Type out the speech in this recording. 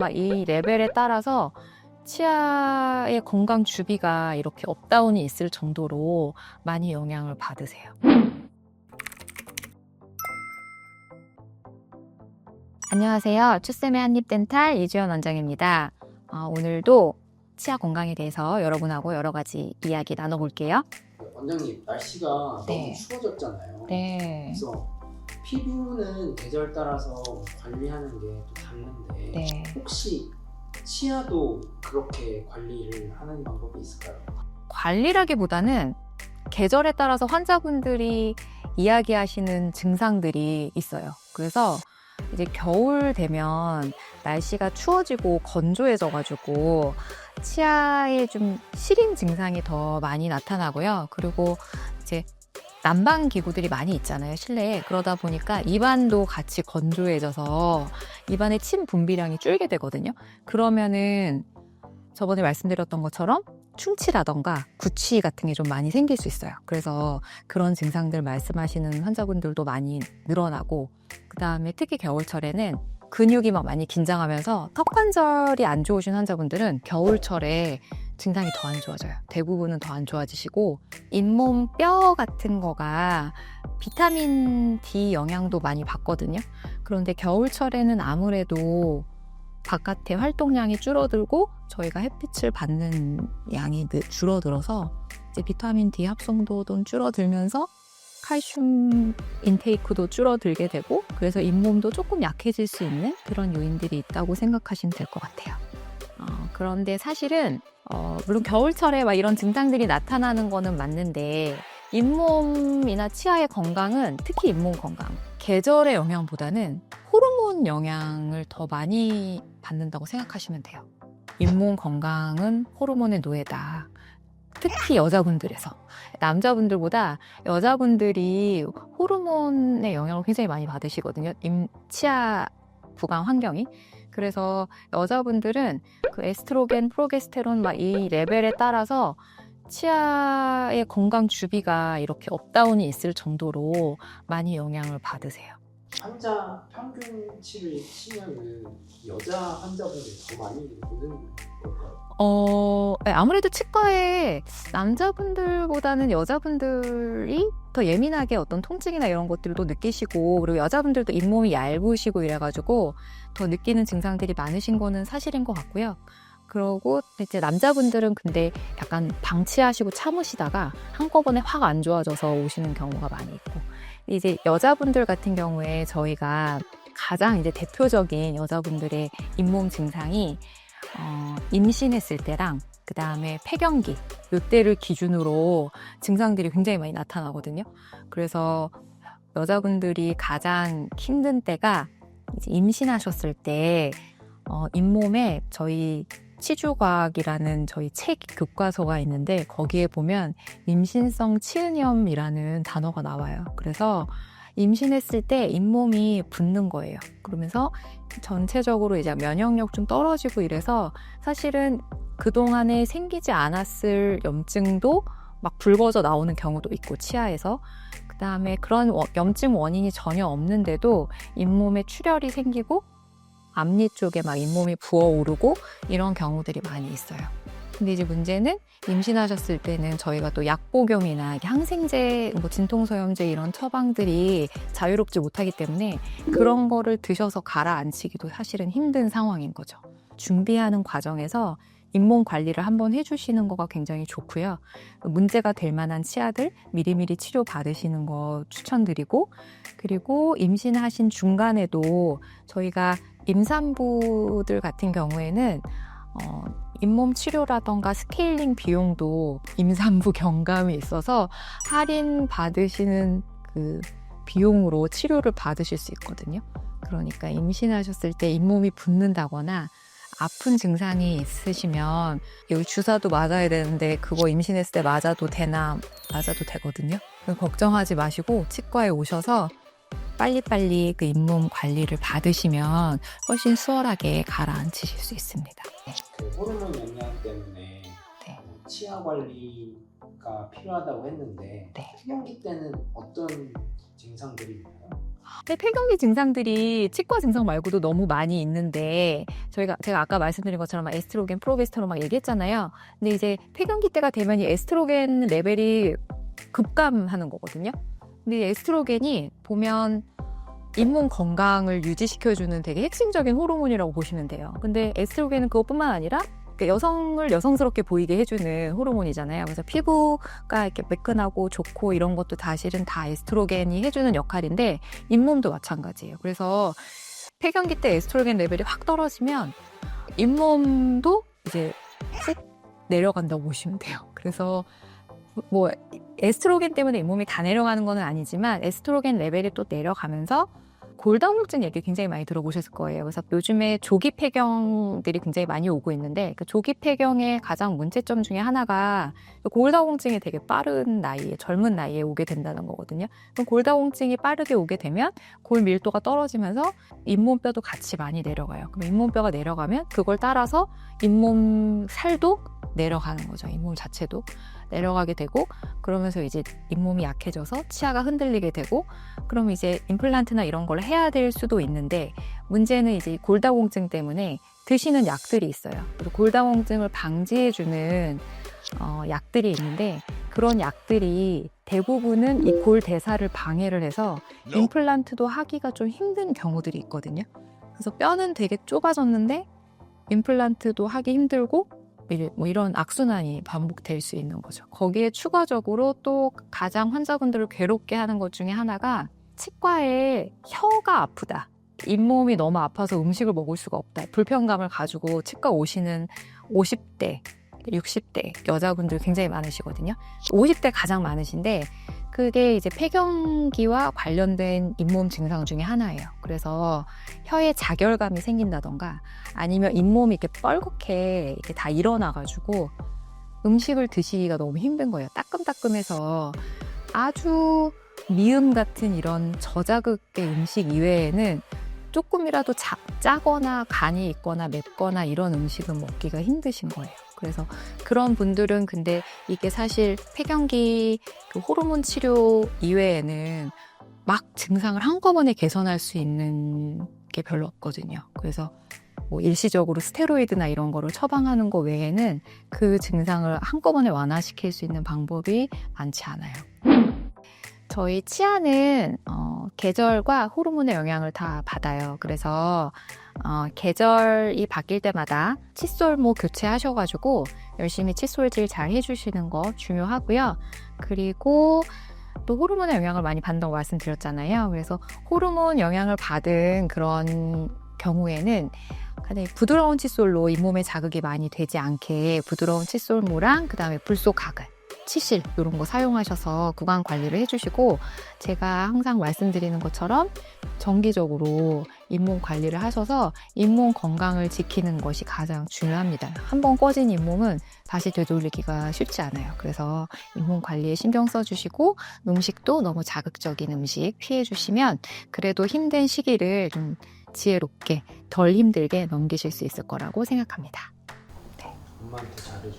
이 레벨에 따라서 치아의 건강 주비가 이렇게 업다운이 있을 정도로 많이 영향을 받으세요. 안녕하세요. 추쌤의 한입덴탈 이주연 원장입니다. 오늘도 치아 건강에 대해서 여러분하고 여러 가지 이야기 나눠볼게요. 원장님, 날씨가 네. 너무 추워졌잖아요. 네. 그래서 피부는 계절 따라서 관리하는 게 또 다른데 네. 혹시 치아도 그렇게 관리를 하는 방법이 있을까요? 관리라기보다는 계절에 따라서 환자분들이 이야기하시는 증상들이 있어요. 그래서 이제 겨울 되면 날씨가 추워지고 건조해져가지고 치아에 좀 시림 증상이 더 많이 나타나고요. 그리고 이제 난방 기구들이 많이 있잖아요, 실내에. 그러다 보니까 입안도 같이 건조해져서 입안에 침 분비량이 줄게 되거든요. 그러면은 저번에 말씀드렸던 것처럼 충치라던가 구취 같은 게 좀 많이 생길 수 있어요. 그래서 그런 증상들 말씀하시는 환자분들도 많이 늘어나고, 그 다음에 특히 겨울철에는 근육이 막 많이 긴장하면서 턱관절이 안 좋으신 환자분들은 겨울철에 증상이 더 안 좋아져요. 대부분은 더 안 좋아지시고, 잇몸 뼈 같은 거가 비타민 D 영향도 많이 받거든요. 그런데 겨울철에는 아무래도 바깥의 활동량이 줄어들고 저희가 햇빛을 받는 양이 줄어들어서 이제 비타민 D 합성도도 줄어들면서 칼슘 인테이크도 줄어들게 되고, 그래서 잇몸도 조금 약해질 수 있는 그런 요인들이 있다고 생각하시면 될 것 같아요. 그런데 사실은 물론 겨울철에 막 이런 증상들이 나타나는 거는 맞는데, 잇몸이나 치아의 건강은, 특히 잇몸 건강, 계절의 영향보다는 호르몬 영향을 더 많이 받는다고 생각하시면 돼요. 잇몸 건강은 호르몬의 노예다. 특히 여자분들에서. 남자분들보다 여자분들이 호르몬의 영향을 굉장히 많이 받으시거든요. 치아 구강 환경이. 그래서 여자분들은 그 에스트로겐, 프로게스테론 이 레벨에 따라서 치아의 건강 주비가 이렇게 업다운이 있을 정도로 많이 영향을 받으세요. 환자 평균치를 치면은 여자 환자분들이 더 많이 오는 걸까요? 네, 아무래도 치과에 남자분들보다는 여자분들이 더 예민하게 어떤 통증이나 이런 것들도 느끼시고, 그리고 여자분들도 잇몸이 얇으시고 이래가지고 더 느끼는 증상들이 많으신 거는 사실인 것 같고요. 그러고 이제 남자분들은 근데 약간 방치하시고 참으시다가 한꺼번에 확 안 좋아져서 오시는 경우가 많이 있고, 이제 여자분들 같은 경우에 저희가 가장 이제 대표적인 여자분들의 잇몸 증상이 임신했을 때랑 그 다음에 폐경기, 이때를 기준으로 증상들이 굉장히 많이 나타나거든요. 그래서 여자분들이 가장 힘든 때가 이제 임신하셨을 때 잇몸에 저희 치주과학이라는 저희 책 교과서가 있는데, 거기에 보면 임신성 치은염이라는 단어가 나와요. 그래서 임신했을 때 잇몸이 붓는 거예요. 그러면서 전체적으로 이제 면역력 좀 떨어지고 이래서 사실은 그동안에 생기지 않았을 염증도 막 붉어져 나오는 경우도 있고, 치아에서. 그 다음에 그런 염증 원인이 전혀 없는데도 잇몸에 출혈이 생기고 앞니 쪽에 막 잇몸이 부어오르고 이런 경우들이 많이 있어요. 근데 이제 문제는 임신하셨을 때는 저희가 또 약복용이나 항생제, 진통소염제 이런 처방들이 자유롭지 못하기 때문에 그런 거를 드셔서 가라앉히기도 사실은 힘든 상황인 거죠. 준비하는 과정에서 잇몸 관리를 한번 해주시는 거가 굉장히 좋고요. 문제가 될 만한 치아들 미리미리 치료 받으시는 거 추천드리고, 그리고 임신하신 중간에도 저희가 임산부들 같은 경우에는 잇몸 치료라던가 스케일링 비용도 임산부 경감이 있어서 할인 받으시는 그 비용으로 치료를 받으실 수 있거든요. 그러니까 임신하셨을 때 잇몸이 붓는다거나 아픈 증상이 있으시면 여기 주사도 맞아야 되는데 그거 임신했을 때 맞아도 되나, 맞아도 되거든요. 걱정하지 마시고 치과에 오셔서 빨리빨리 그 잇몸 관리를 받으시면 훨씬 수월하게 가라앉히실 수 있습니다. 그 호르몬 영향 때문에 네. 치아 관리가 필요하다고 했는데 네. 폐경기 때는 어떤 증상들이 있나요? 근데 폐경기 증상들이 치과 증상 말고도 너무 많이 있는데 제가 아까 말씀드린 것처럼 막 에스트로겐, 프로게스테론 막 얘기했잖아요. 근데 이제 폐경기 때가 되면 이 에스트로겐 레벨이 급감하는 거거든요. 근데 이 에스트로겐이 보면 잇몸 건강을 유지시켜주는 되게 핵심적인 호르몬이라고 보시면 돼요. 근데 에스트로겐은 그것뿐만 아니라 여성을 여성스럽게 보이게 해주는 호르몬이잖아요. 그래서 피부가 이렇게 매끈하고 좋고 이런 것도 사실은 다 에스트로겐이 해주는 역할인데 잇몸도 마찬가지예요. 그래서 폐경기 때 에스트로겐 레벨이 확 떨어지면 잇몸도 이제 훅 내려간다고 보시면 돼요. 그래서 뭐 에스트로겐 때문에 잇몸이 다 내려가는 건 아니지만 에스트로겐 레벨이 또 내려가면서 골다공증 얘기 굉장히 많이 들어보셨을 거예요. 그래서 요즘에 조기 폐경들이 굉장히 많이 오고 있는데 그 조기 폐경의 가장 문제점 중에 하나가 골다공증이 되게 빠른 나이에, 젊은 나이에 오게 된다는 거거든요. 그럼 골다공증이 빠르게 오게 되면 골 밀도가 떨어지면서 잇몸뼈도 같이 많이 내려가요. 그럼 잇몸뼈가 내려가면 그걸 따라서 잇몸 살도 내려가는 거죠. 잇몸 자체도 내려가게 되고 그러면서 이제 잇몸이 약해져서 치아가 흔들리게 되고 그럼 이제 임플란트나 이런 걸 해야 될 수도 있는데 문제는 이제 골다공증 때문에 드시는 약들이 있어요. 그래서 골다공증을 방지해주는 약들이 있는데 그런 약들이 대부분은 이 골 대사를 방해를 해서 임플란트도 하기가 좀 힘든 경우들이 있거든요. 그래서 뼈는 되게 좁아졌는데 임플란트도 하기 힘들고 뭐 이런 악순환이 반복될 수 있는 거죠. 거기에 추가적으로 또 가장 환자분들을 괴롭게 하는 것 중에 하나가 치과에 혀가 아프다. 잇몸이 너무 아파서 음식을 먹을 수가 없다. 불편감을 가지고 치과 오시는 50대, 60대 여자분들 굉장히 많으시거든요. 50대 가장 많으신데 그게 이제 폐경기와 관련된 잇몸 증상 중에 하나예요. 그래서 혀에 자결감이 생긴다던가 아니면 잇몸이 이렇게 뻘겋게 이렇게 다 일어나가지고 음식을 드시기가 너무 힘든 거예요. 따끔따끔해서 아주 미음 같은 이런 저자극의 음식 이외에는 조금이라도 짜거나 간이 있거나 맵거나 이런 음식은 먹기가 힘드신 거예요. 그래서 그런 분들은 근데 이게 사실 폐경기 그 호르몬 치료 이외에는 막 증상을 한꺼번에 개선할 수 있는 게 별로 없거든요. 그래서 뭐 일시적으로 스테로이드나 이런 거를 처방하는 거 외에는 그 증상을 한꺼번에 완화시킬 수 있는 방법이 많지 않아요. 저희 치아는 계절과 호르몬의 영향을 다 받아요. 그래서 계절이 바뀔 때마다 칫솔모 교체하셔가지고 열심히 칫솔질 잘 해주시는 거 중요하고요. 그리고 또 호르몬의 영향을 많이 받는다고 말씀드렸잖아요. 그래서 호르몬 영향을 받은 그런 경우에는 부드러운 칫솔로 잇몸에 자극이 많이 되지 않게 부드러운 칫솔모랑 그 다음에 불소 가글 치실 이런 거 사용하셔서 구강 관리를 해주시고 제가 항상 말씀드리는 것처럼 정기적으로 잇몸 관리를 하셔서 잇몸 건강을 지키는 것이 가장 중요합니다. 한번 꺼진 잇몸은 다시 되돌리기가 쉽지 않아요. 그래서 잇몸 관리에 신경 써주시고 음식도 너무 자극적인 음식 피해주시면 그래도 힘든 시기를 좀 지혜롭게 덜 힘들게 넘기실 수 있을 거라고 생각합니다. 엄마한테 잘해줘.